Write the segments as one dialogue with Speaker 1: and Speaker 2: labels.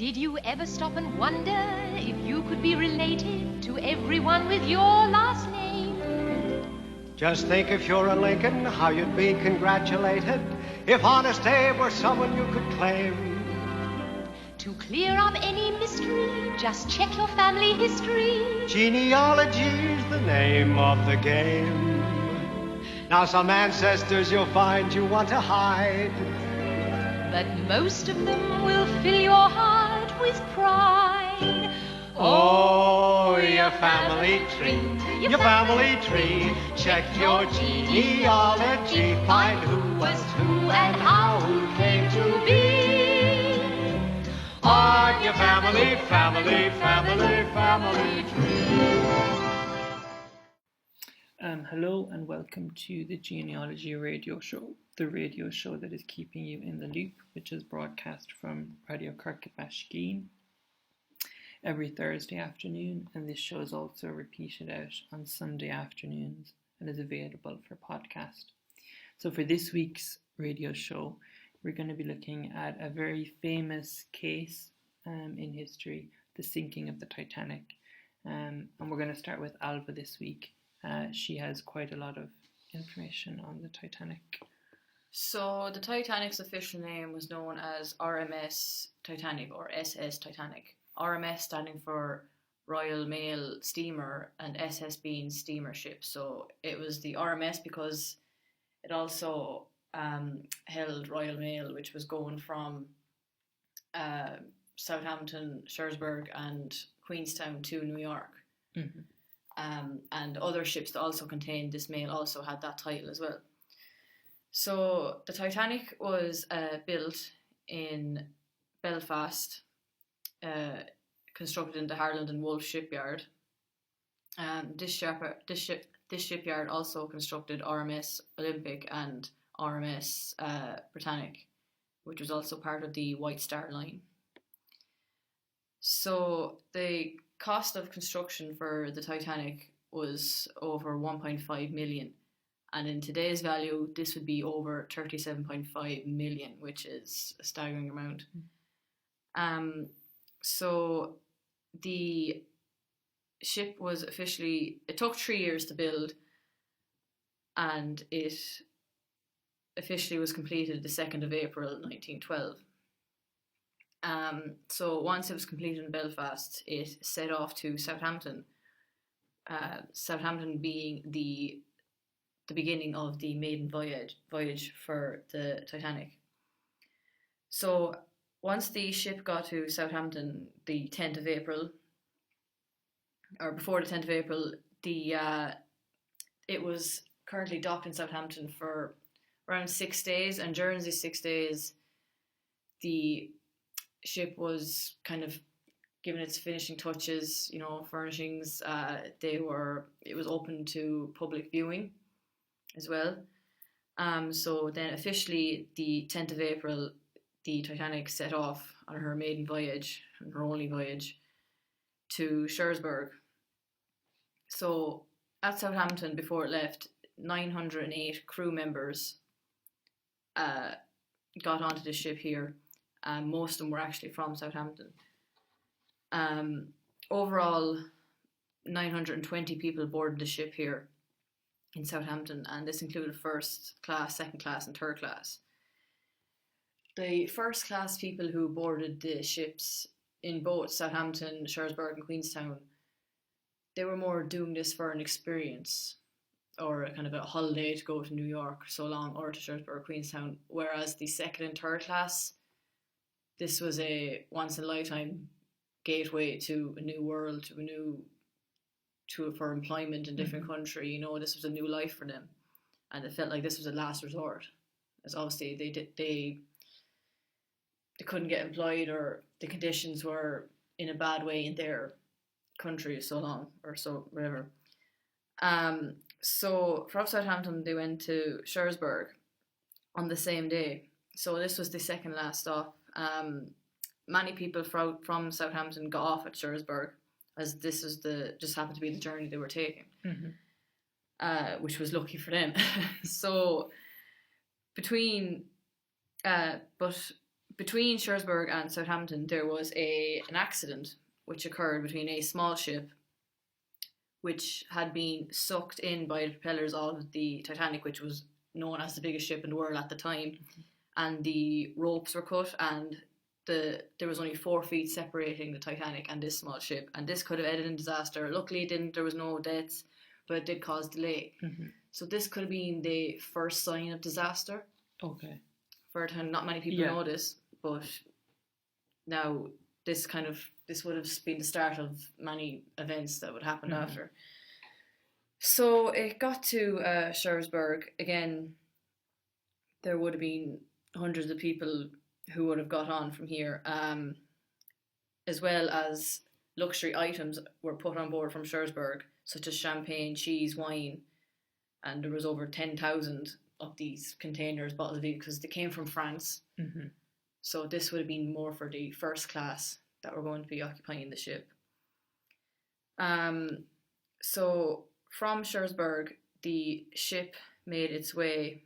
Speaker 1: Did you ever stop and wonder if you could be related to everyone with your last name?
Speaker 2: Just think if you're a Lincoln, how you'd be congratulated if Honest Abe were someone you could claim.
Speaker 1: To clear up any mystery, just check your family history.
Speaker 2: Genealogy's the name of the game. Now some ancestors you'll find you want to hide,
Speaker 1: but most of them will fill your heart with pride.
Speaker 2: Oh, your family tree, your family tree. Check your genealogy, find who was who and how who came to be. On your family, family, family, family tree.
Speaker 3: Hello and welcome to the Genealogy Radio Show, the radio show that is keeping you in the loop, which is broadcast from Radio Kirkabashkeen every Thursday afternoon, and this show is also repeated out on Sunday afternoons and is available for podcast. So for this week's radio show, we're going to be looking at a very famous case in history, the sinking of the Titanic, and we're going to start with Ailbhe this week. She has quite a lot of information on the Titanic.
Speaker 4: So the Titanic's official name was known as RMS Titanic or SS Titanic. RMS standing for Royal Mail Steamer and SS being steamer ship. So it was the RMS because it also held Royal Mail, which was going from Southampton, Shrewsbury and Queenstown to New York. Mm-hmm. And other ships that also contained this mail also had that title as well. So the Titanic was built in Belfast, constructed in the Harland and Wolff shipyard. This shipyard also constructed RMS Olympic and RMS Britannic, which was also part of the White Star Line. So the cost of construction for the Titanic was over 1.5 million, and in today's value this would be over 37.5 million, which is a staggering amount. So the ship was it took 3 years to build, and it officially was completed the 2nd of April 1912. So once it was completed in Belfast, it set off to Southampton. Southampton being the beginning of the Maiden voyage for the Titanic. So once the ship got to Southampton, the 10th of April, or before the 10th of April, it was currently docked in Southampton for around 6 days, and during these 6 days, the ship was kind of given its finishing touches, furnishings. It was open to public viewing as well. So then officially the 10th of April, the Titanic set off on her maiden voyage, and her only voyage, to Shrewsbury. So at Southampton, before it left, 908 crew members got onto the ship here. Most of them were actually from Southampton. Overall, 920 people boarded the ship here in Southampton, and this included first class, second class, and third class. The first class people who boarded the ships in both Southampton, Shrewsbury, and Queenstown, they were more doing this for an experience or a kind of a holiday to go to New York so long, or to Shrewsbury or Queenstown, whereas the second and third class, this was a once-in-a-lifetime gateway to a new world, for employment in a different country. This was a new life for them, and it felt like this was a last resort, as obviously they couldn't get employed, or the conditions were in a bad way in their country so long, or so whatever. So from Southampton they went to Shrewsbury on the same day. So this was the second last stop. Many people from Southampton got off at Shrewsbury, as this was just happened to be the journey they were taking, which was lucky for them. So between Shrewsbury and Southampton, there was an accident which occurred between a small ship which had been sucked in by the propellers of the Titanic, which was known as the biggest ship in the world at the time, and the ropes were cut, and there was only 4 feet separating the Titanic and this small ship, and this could have ended in disaster. Luckily it didn't, there was no deaths, but it did cause delay. So this could have been the first sign of disaster.
Speaker 3: Okay.
Speaker 4: For not many people know this, but now this would have been the start of many events that would happen after. So it got to Shrewsbury. Again, there would have been hundreds of people who would have got on from here, as well as luxury items were put on board from Shrewsbury, such as champagne, cheese, wine, and there was over 10,000 of these containers, bottles of it, because they came from France. So this would have been more for the first class that were going to be occupying the ship. So from Shrewsbury, the ship made its way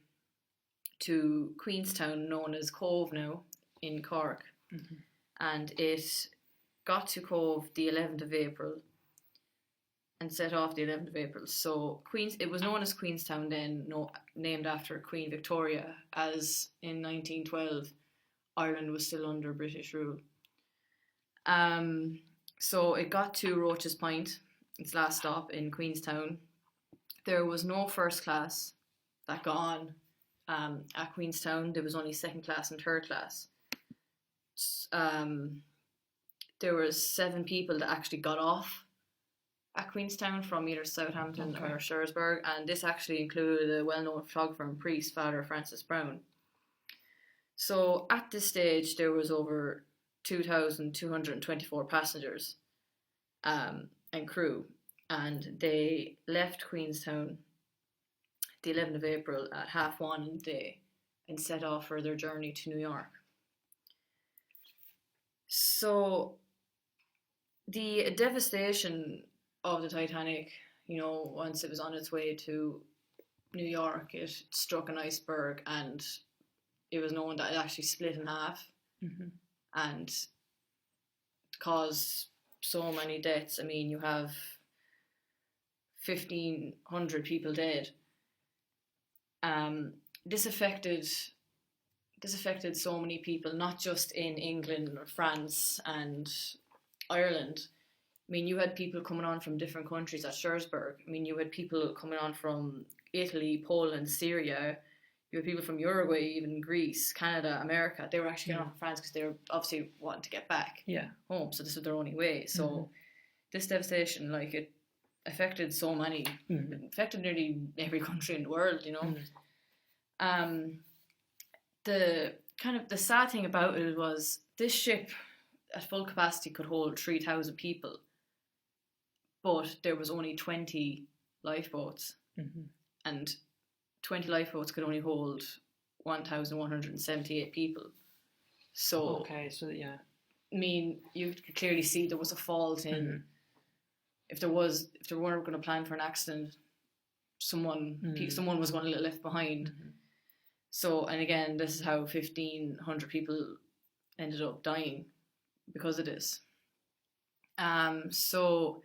Speaker 4: to Queenstown, known as Cove now, in Cork. And it got to Cove the 11th of April and set off the 11th of April. So it was known as Queenstown then, named after Queen Victoria, as in 1912 Ireland was still under British rule. So it got to Roach's Point, its last stop in Queenstown. There was no first class that got on at Queenstown. There was only second class and third class. There was 7 people that actually got off at Queenstown from either Southampton or Shrewsbury, and this actually included a well-known photographer and priest, Father Francis Brown. So at this stage, there was over 2,224 passengers and crew, and they left Queenstown the 11th of April at 1:30 in the day and set off for their journey to New York. So the devastation of the Titanic, once it was on its way to New York, it struck an iceberg, and it was known that it actually split in half and caused so many deaths. I mean, you have 1,500 people dead. This affected so many people, not just in England or France and Ireland. I mean, you had people coming on from different countries at Shrewsbury. I mean, you had people coming on from Italy, Poland, Syria. You had people from Uruguay, even Greece, Canada, America. They were actually getting on from France because they were obviously wanting to get back home. So this was their only way. So this devastation, it affected so many. It affected nearly every country in the world, The sad thing about it was this ship at full capacity could hold 3,000 people, but there was only 20 lifeboats, and 20 lifeboats could only hold 1,178 people. So I mean, you could clearly see there was a fault in if they weren't going to plan for an accident, someone was going to get left behind. So, and again, this is how 1,500 people ended up dying because of this. So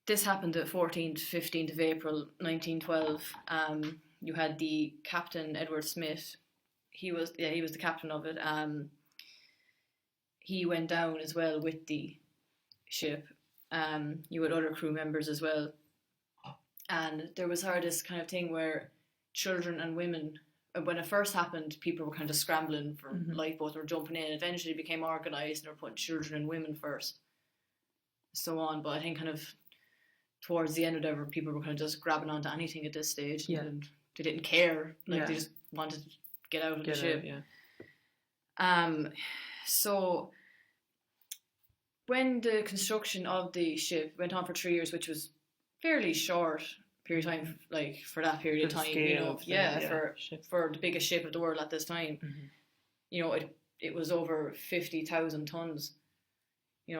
Speaker 4: this happened the 14th, 15th of April, 1912. You had the captain, Edward Smith. He was the captain of it. He went down as well with the ship. You had other crew members as well. And there was this kind of thing where children and women, when it first happened, people were kind of scrambling for lifeboats, were jumping in. Eventually it became organised and they were putting children and women first, so on. But I think kind of towards the end of whatever, people were kind of just grabbing onto anything at this stage. And they didn't care. They just wanted to get out of the ship. So when the construction of the ship went on for 3 years, which was fairly short period of time, for that period of time, for the biggest ship of the world at this time, it was over 50,000 tons,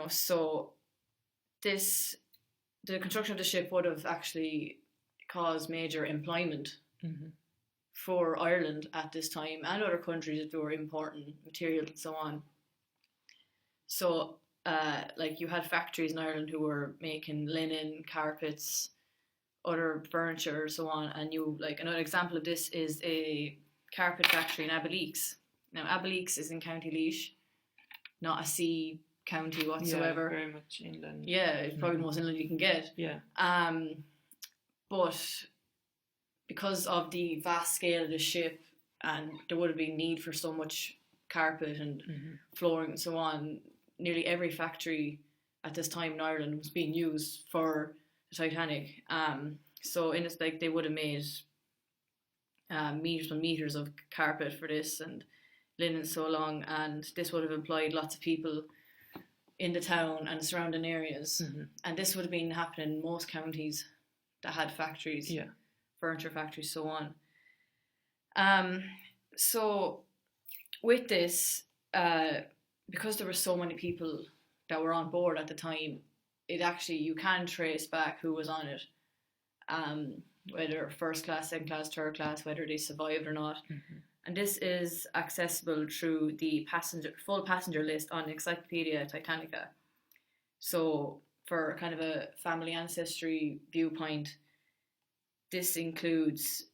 Speaker 4: so the construction of the ship would have actually caused major employment for Ireland at this time and other countries that were importing materials and so on. So, like you had factories in Ireland who were making linen, carpets, other furniture, so on. And you like another example of this is a carpet factory in Ailbhe. Now, Ailbhe is in County Laois, not a sea county whatsoever.
Speaker 3: Yeah, very much inland.
Speaker 4: Yeah, it's probably the most inland you can get.
Speaker 3: Yeah.
Speaker 4: But because of the vast scale of the ship, and there would have been need for so much carpet and flooring and so on, nearly every factory at this time in Ireland was being used for the Titanic. So in it's like they would have made meters and meters of carpet for this and linen so long, and this would have employed lots of people in the town and surrounding areas. And this would have been happening in most counties that had factories, furniture factories, so on. So with this, because there were so many people that were on board at the time, it actually, you can trace back who was on it, whether first class, second class, third class, whether they survived or not. And this is accessible through the full passenger list on Encyclopedia Titanica. So for kind of a family ancestry viewpoint, this includes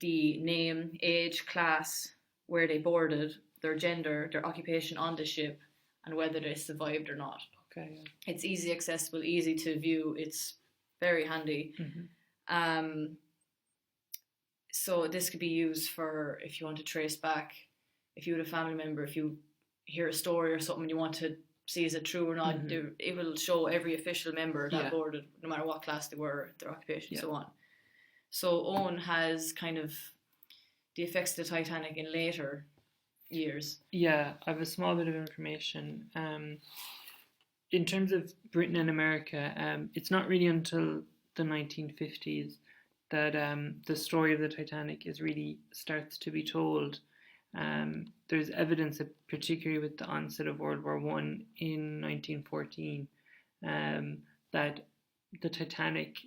Speaker 4: the name, age, class, where they boarded, their gender, their occupation on the ship, and whether they survived or not.
Speaker 3: Okay.
Speaker 4: It's easy accessible, easy to view. It's very handy. So this could be used for if you want to trace back, if you had a family member, if you hear a story or something, you want to see is it true or not. It will show every official member that boarded, no matter what class they were, their occupation, so on. So Owen has kind of the effects of the Titanic in later years. Yeah,
Speaker 3: I have a small bit of information. In terms of Britain and America, it's not really until the 1950s that the story of the Titanic really starts to be told. There's evidence, particularly with the onset of World War I in 1914, that the Titanic,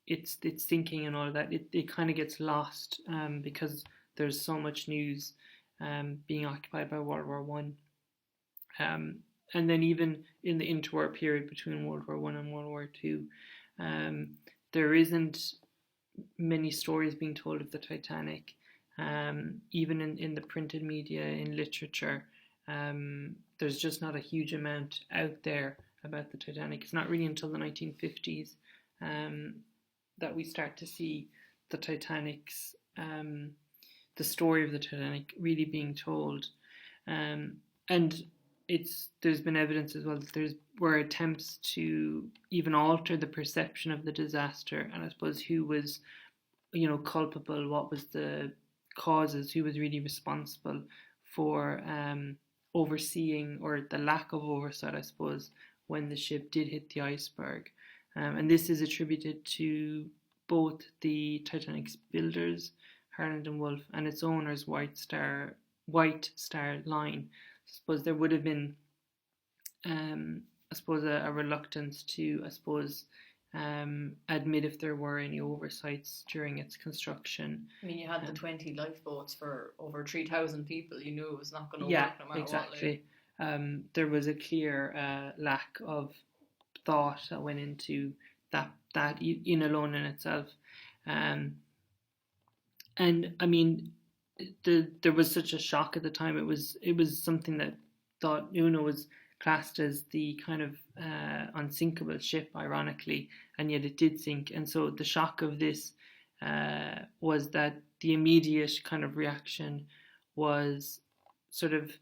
Speaker 3: its sinking and all that, it kind of gets lost because there's so much news being occupied by World War I. And then even in the interwar period between World War I and World War II, there isn't many stories being told of the Titanic. Even in the printed media, in literature, there's just not a huge amount out there about the Titanic. It's not really until the 1950s that we start to see the Titanic's, the story of the Titanic really being told. And there's been evidence as well that there were attempts to even alter the perception of the disaster, and I suppose who was, culpable, what was the causes, who was really responsible for overseeing, or the lack of oversight, I suppose, when the ship did hit the iceberg. And this is attributed to both the Titanic's builders, Harland and Wolff, and its owners, White Star Line. I suppose there would have been, a reluctance to, admit if there were any oversights during its construction.
Speaker 4: I mean, you had the 20 lifeboats for over 3,000 people. You knew it was not going to work no matter
Speaker 3: exactly. What. There was a clear lack of thought that went into that in alone in itself. And I mean, there was such a shock at the time. It was something that was classed as the kind of unsinkable ship, ironically, and yet it did sink. And so the shock of this was that the immediate kind of reaction was sort of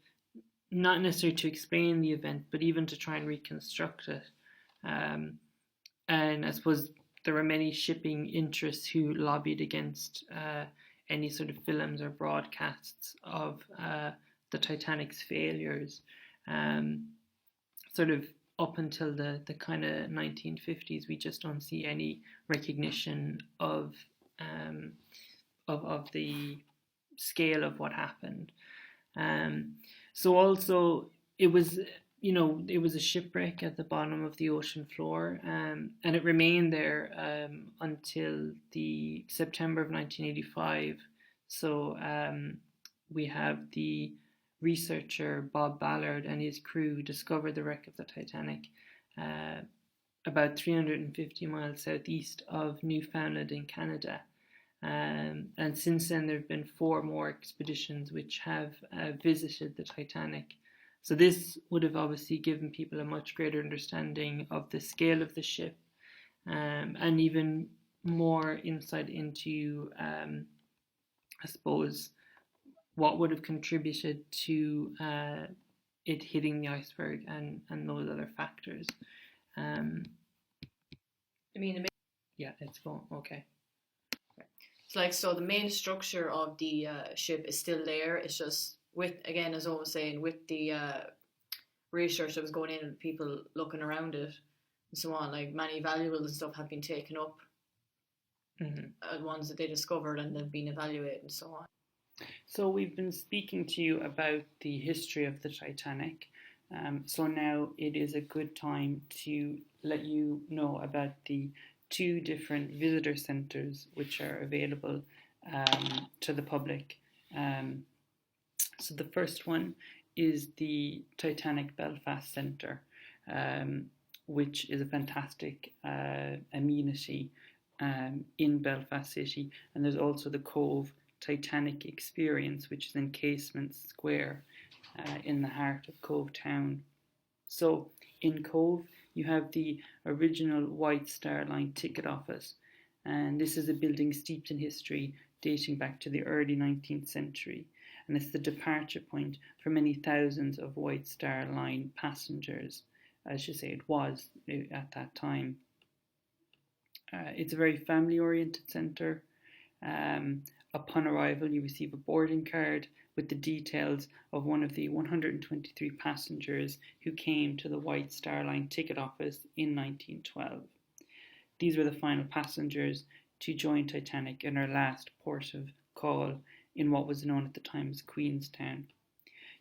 Speaker 3: not necessarily to explain the event, but even to try and reconstruct it. And I suppose there were many shipping interests who lobbied against any sort of films or broadcasts of the Titanic's failures. Sort of up until the kind of 1950s, we just don't see any recognition of the scale of what happened. So also it was it was a shipwreck at the bottom of the ocean floor, and it remained there until the September of 1985. So we have the researcher Bob Ballard and his crew discovered the wreck of the Titanic about 350 miles southeast of Newfoundland in Canada. And since then, there have been 4 more expeditions which have visited the Titanic. So this would have obviously given people a much greater understanding of the scale of the ship, and even more insight into, I suppose, what would have contributed to it hitting the iceberg and those other factors. Yeah, it's going okay.
Speaker 4: So the main structure of the ship is still there. It's just with, again, as I was saying, with the research that was going in and people looking around it and so on, like many valuables and stuff have been taken up, ones that they discovered and they've been evaluated and so on.
Speaker 3: So we've been speaking to you about the history of the Titanic. So now it is a good time to let you know about the 2 different visitor centres which are available to the public. So the first one is the Titanic Belfast Centre, which is a fantastic amenity in Belfast City. And there's also the Cove Titanic Experience, which is in Casement Square in the heart of Cove Town. So in Cove, you have the original White Star Line ticket office, and this is a building steeped in history dating back to the early 19th century, and it's the departure point for many thousands of White Star Line passengers, as you say it was at that time. It's a very family-oriented centre. Upon arrival, you receive a boarding card with the details of one of the 123 passengers who came to the White Star Line ticket office in 1912. These were the final passengers to join Titanic in her last port of call in what was known at the time as Queenstown.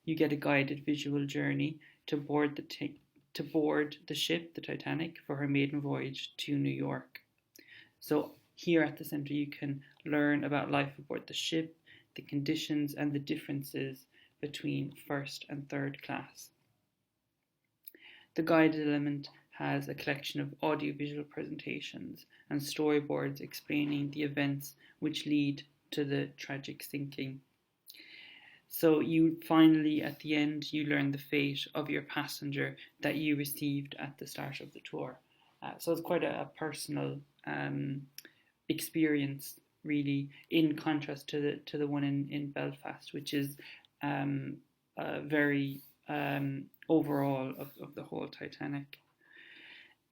Speaker 3: You get a guided visual journey to board the ship, the Titanic, for her maiden voyage to New York. So here at the centre you can learn about life aboard the ship, the conditions and the differences between first and third class. The guided element has a collection of audiovisual presentations and storyboards explaining the events which lead to the tragic sinking. So you finally, at the end, you learn the fate of your passenger that you received at the start of the tour. So it's quite a personal experience, really, in contrast to the one in Belfast, which is very overall of the whole Titanic.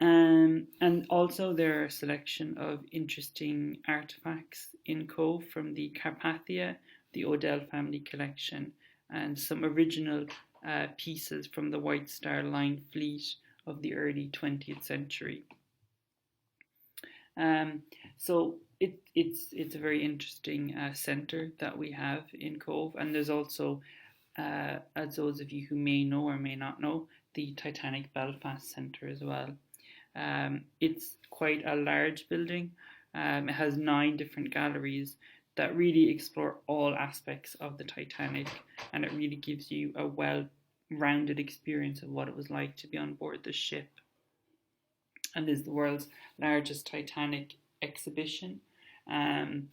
Speaker 3: And also there are a selection of interesting artefacts in Cove from the Carpathia, the Odell family collection, and some original pieces from the White Star Line fleet of the early 20th century. So it's a very interesting centre that we have in Cove, and there's also, as those of you who may know or may not know, the Titanic Belfast Centre as well. It's quite a large building. It has 9 different galleries that really explore all aspects of the Titanic, and it really gives you a well-rounded experience of what it was like to be on board the ship. And is the world's largest Titanic exhibition, and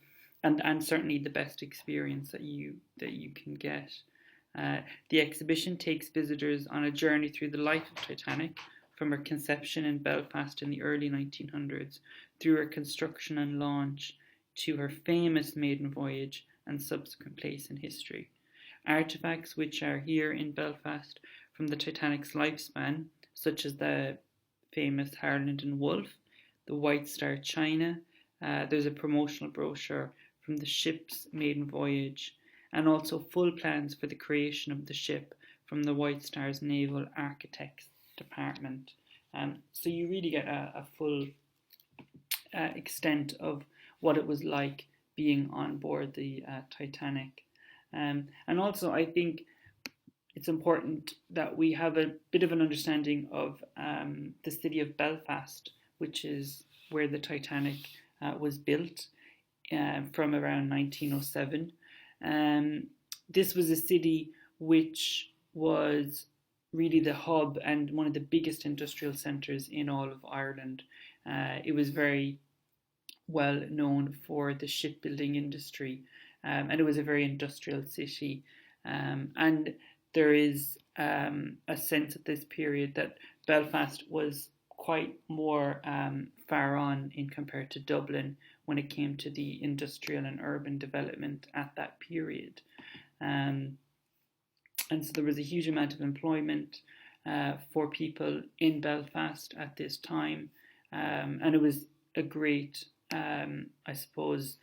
Speaker 3: certainly the best experience that you can get. The exhibition takes visitors on a journey through the life of Titanic, from her conception in Belfast in the early 1900s, through her construction and launch, to her famous maiden voyage and subsequent place in history. Artefacts which are here in Belfast from the Titanic's lifespan, such as the famous Harland and Wolff, the White Star China. There's a promotional brochure from the ship's maiden voyage, and also full plans for the creation of the ship from the White Star's Naval Architects Department. So you really get a full extent of what it was like being on board the Titanic. And also I think it's important that we have a bit of an understanding of the city of Belfast, which is where the Titanic was built from around 1907. This was a city which was really the hub and one of the biggest industrial centres in all of Ireland. It was very well known for the shipbuilding industry, and it was a very industrial city. And there is a sense at this period that Belfast was quite more far on in compared to Dublin when it came to the industrial and urban development at that period. And so there was a huge amount of employment for people in Belfast at this time. And it was a great, I suppose,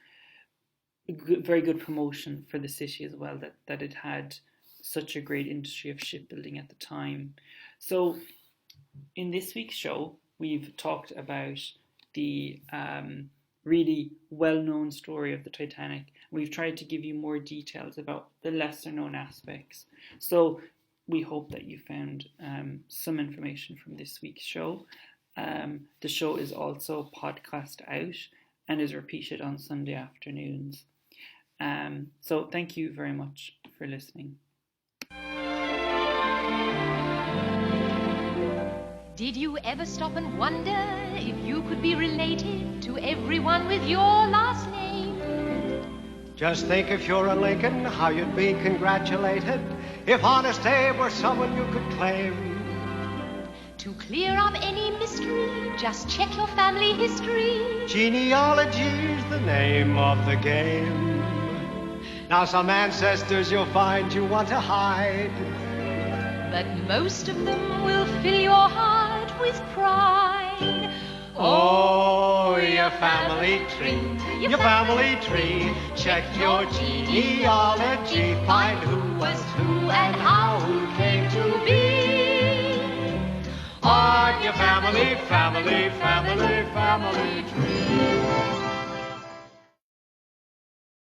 Speaker 3: very good promotion for the city as well, that it had such a great industry of shipbuilding at the time. So in this week's show, we've talked about the really well-known story of the Titanic. We've tried to give you more details about the lesser-known aspects. So we hope that you found some information from this week's show. The show is also podcast out and is repeated on Sunday afternoons. So thank you very much for listening.
Speaker 1: Did you ever stop and wonder if you could be related to everyone with your last name?
Speaker 2: Just think if you're a Lincoln, how you'd be congratulated if Honest Abe were someone you could claim.
Speaker 1: To clear up any mystery, just check your family history.
Speaker 2: Genealogy's the name of the game. Now some ancestors you'll find you want to hide,
Speaker 1: but most of them will fill your heart with pride.
Speaker 2: Oh, your family tree, your family tree. Check your genealogy, find who was who and how who came to be. On your family, family, family, family tree.